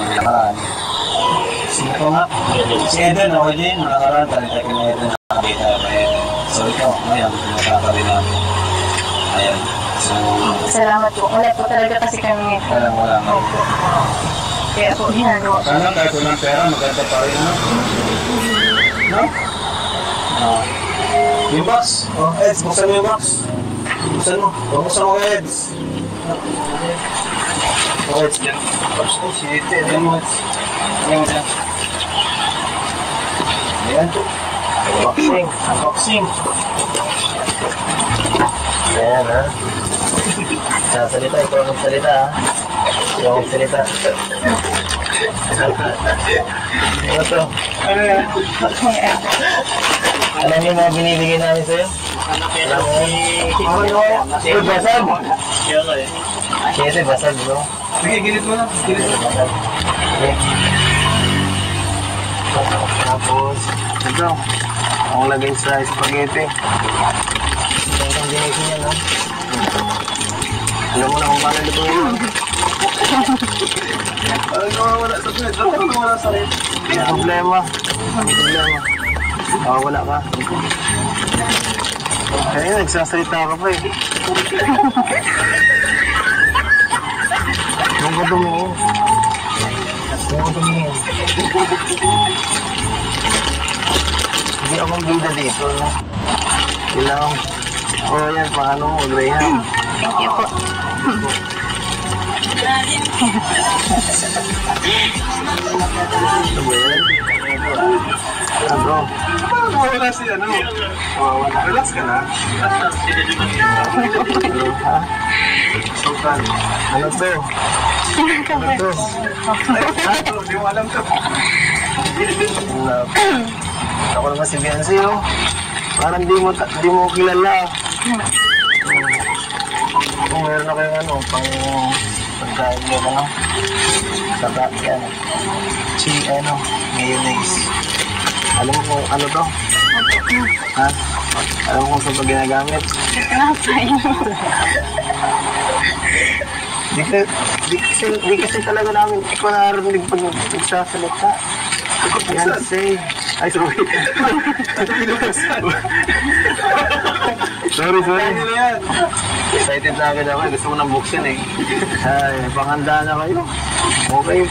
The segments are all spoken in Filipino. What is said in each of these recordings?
nakaraan. Sino ko nga? Si Eden, ako din, nakaraan, talita ko na Eden, nakakita na Eden. So ikaw, ngayon, nakakawin namin. Ayan. So, salamat po. Wala po talaga kasi kami. Wala. Opo. Kaya po, ginagawa. Sana kahit walang pera, maganda pa rin, no? No? Yung box. Oh, Eds, buksan mo yung box. Buksan mo. Buksan mo, Eds. Oh, Eds, yan. Oh, shit. Yan mo, Eds. Yan mo dyan. Ayan po. Unboxing. Ayan, ha? Sasalita, ikaw ang salita, ha? Ikaw ang salita. Ano to? Ano yan? Alam niyo mga binibigyan namin sa'yo? Alam mo? Sige, basag! Sige, basag, bro. Sige, ginit mo lang. Basag. Sige. Tapos, ito. Ang lagay sa spaghetti. Ito ang combination yan, ha? Alam mo na kung paano ito yun. Parang nawawala sa red. Bakit nawawala sa red? May problema. Wala ka. Kaya nagsasalita ka pa eh. Huwag ka tumingin. Hindi akong bida dito. Kailangan. Yan, paano mo, Graham? Thank you po. Ito ba yan? Bro? Wala si ano? Relax ka na? Ha? Sultan. Ano to? Ano to? Hindi mo alam to. Ako naman si Biancy, oh. Parang di mo kilala. Kung meron na kayong ano, pang pagkain mo ano, saka yan, mayonnaise. Alam mo kung ano to? Ha? Alam mo kung saan ito ginagamit? Di kasi talaga namin ikaw narinig pag nagsasalita. Yan, say. Ay, sorry. Sorry. Excited na agad ako. Gusto mo nang buksin eh. Ay, panghanda na kayo. Okay.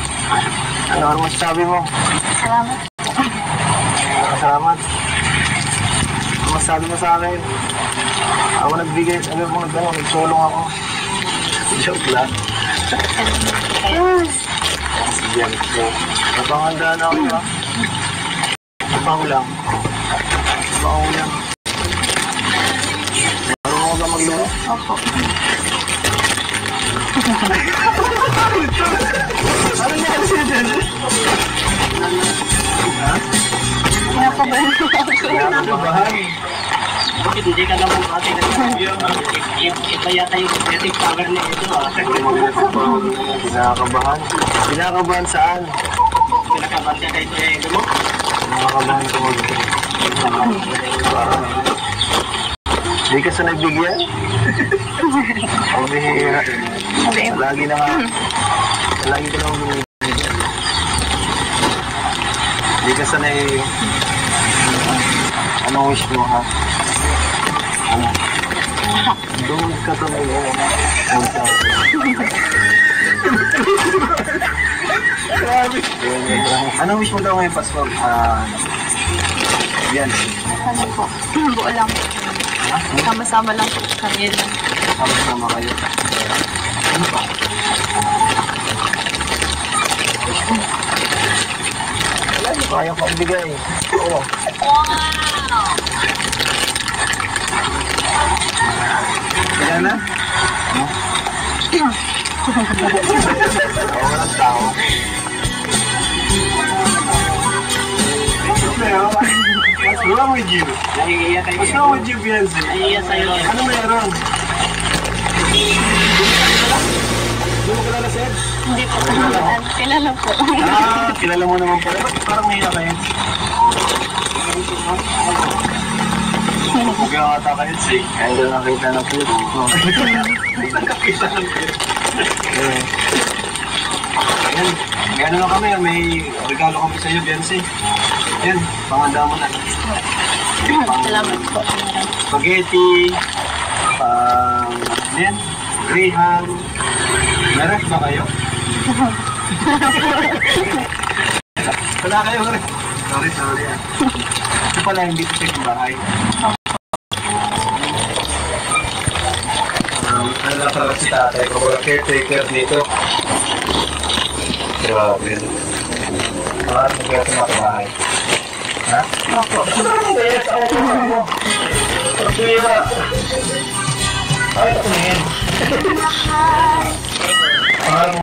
Ano masasabi mo? Salamat. Salamat. Ano masasabi mo sa akin? Ako nagbigay. Nagsulong ako. Joke lang. Sige, napanganda na ako ha. Napangulang. Marunong ka ba maglaro? Opo. Ano niya kasi dyan? Ha? Kinakabahan ko. Kinakabahan? Bakit hindi ka naman pati iba yata yung genetic power na ito ha? Kinakabahan? Kinakabahan saan? Kinakabahan ka dito eh, mo? Kinakabahan ko Hindi ka sa nagbigyan? Ang bihira. Lagi ka na binibigyan. Hindi ka sa anong wish mo ha? Ano? Doon ka to na yun. Anong wish mo daw ngayon, Pastor? Yan. Ano po? Buo lang. Sama-sama lang po. Kami lang. Sama-sama kayo. Ano pa? Wala niyo kaya ko ibigay. Oo. Kaya na? Ano? Oo, walang tao. What's wrong with you? Nahihiya kayo. What's wrong with you, Biancy? Nahihiya sa'yo. Ano meron? Hindi mo kilala si Ed? Hindi po. Kilala po. Kilala mo naman pala. Bakit parang nahiya ka, Ed? Huwag ata ka, Ed, eh. Kaya hindi nakita ng clip. Nakita ng clip. Ayan. May ano lang kami, may regalo kami sa iyo, Biancy. Yan, panganda mo na. Salamat po. Spaghetti, yan, graham. Meron ba kayo? Wala kayo rin. Sorry ah. Ito pala, hindi ko sa bahay. Ano lang pala si tatay ko, wala caretaker dito. Grabe. Parang mag-gaya sa mga bahay. Ha? Ako. Ay, ito na yan.